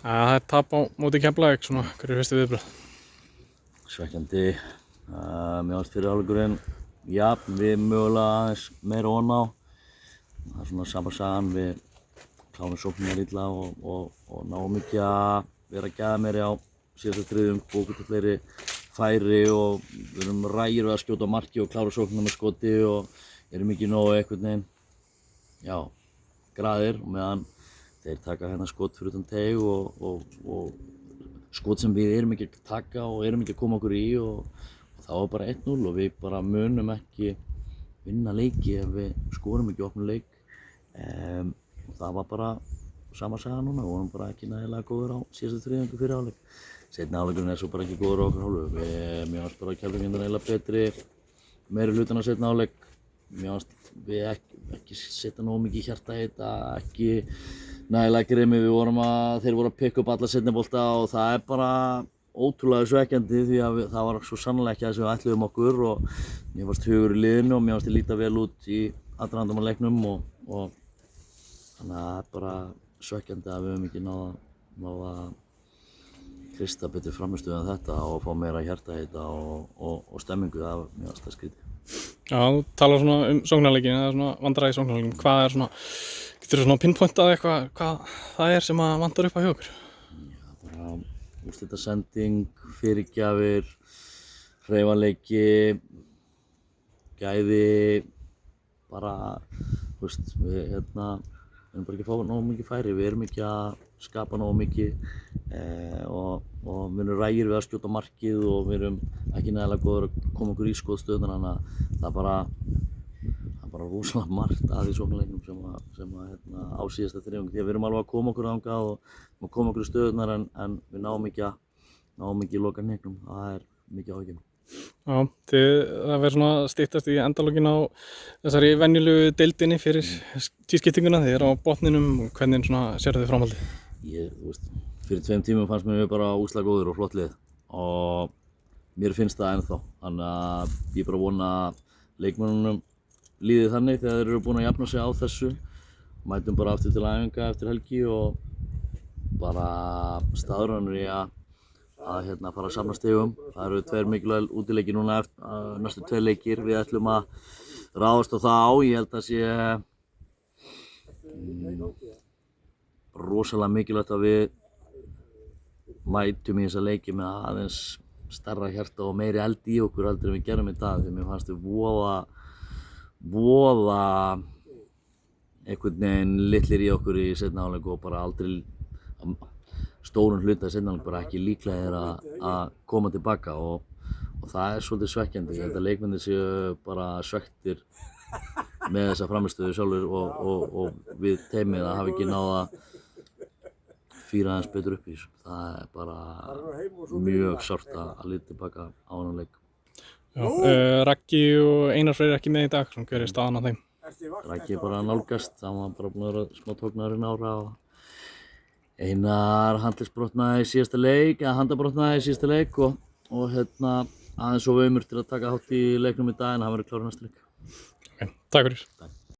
Það tap á móti Keflavík, svona, hver fyrstu viðbrögð? Svekkjandi. Mér fannst fyrri hálfleikurinn jafn, við mögulega aðeins meira ofan á. Það svona sama sagan, við klárum sóknina illa og náum ekki að vera gæðmeiri á síðasta þriðjung, búið til fleiri færi og við erum rægir við að skjóta á marki og klára sóknina með skoti og erum ekki nógu einhvern veginn, graðir og meðan þeir taka hérna skot fyrir utan teig og skot sem við erum ekki að taka og erum ekki að koma okkur í og það var bara 1-0 og við bara munum ekki vinna leiki ef við skorum ekki opnum leik. Og það var bara sama saga núna, við vorum bara ekki nægilega góður á síðasta þriðjungi fyrir hálfleik. Seinni hálfleikurinn svo bara ekki góður á okkar hálfu. Mér fannst bara Keflvíkingar eiginlega betri meiri hlutan á seinni hálfleik. Mér fannst við ekki setja nógu mikið hjarta í þetta, ekki nægilega grimmir, þeir voru að pikka upp alla seinni bolta og það bara ótrúlega svekkjandi því að það var svo sannarlega ekki það sem við ætluðum okkur og mér fannst hugur í liðinu og mér fannst ég líta vel út í aðdragandanum á leiknum og þannig að það bara svekkjandi að við höfum ekki náð að hrista betur frammistöðu en þetta og fá meira hjarta í þetta og stemmingu, það var mér fannst það skrítið. Já, þú talar svona sóknarleikin, það svona vandræði í sóknarleikin. Hvað svona, getur þú svona pinpointað eitthvað hvað það sem að vantar upp á hjá okkur? Já, bara úrslitasending, fyrirgjafir, hreyfanleiki, gæði, bara, við erum bara ekki að fá nógu mikið færi, við erum ekki að skapa nógu mikið og við erum rægir við að skjóta markið og við erum ekki nægilega góður að koma okkur í skotstöðuna, þannig að það er bara rosalega margt að því sóknarleiknum sem á síðasta þriðjung því að við erum alveg að koma okkur þangað og koma okkur í stöðunar en við náum ekki í lokahnekknum, það er mikið áhyggjum. Já, það verður svona styttast í endalokin á þessari venjulegu deildinni fyrir tískiptinguna, þið eru á botninum og hvernig svona sérðu þið framhaldið? Fyrir 2 tímum fannst mér bara úslega góður og flott lið og mér finnst það ennþá, þannig að ég bara vona að leikmönnunum líði þannig þegar þeir eru búin að jafna sig á þessu, mætum bara aftur til æfinga eftir helgi og bara staðráðnir í að fara að safna stigum. Það eru 2 mikilvægir útileikir núna næstu 2 leikir. Við ætlum að ráðast á það ég held að sé rosalega mikilvægt að við mætum í þessa leiki með aðeins stærra hjarta og meiri eld í okkur heldur en við gerum í dag því mér fannst við voða einhvern veginn litlir í okkur í seinni hálfleik og bara aldrei stórum hluta í seinni hálfleik bara ekki líklegir að koma tilbaka og það svolítið svekkjandi. Ég held að leikmennir séu bara svekktir með þessa frammistöðu sjálfur og við teymið að hafa ekki náð að fýra aðeins betur upp í þessu. Það er bara mjög sárt að líta tilbaka á þennan leik. Já, Raggi og Einar Freyr ekki með í dag, hver er staðan á þeim? Raggi er bara nálgast, hann var bara búinn að vera smá tóknarinn ára og Einar handleggsbrotnaði í síðasta leik og aðeins of aumur til að taka þátt í leiknum í dag en hann verður klár í næsta leik. Ok, takk fyrir.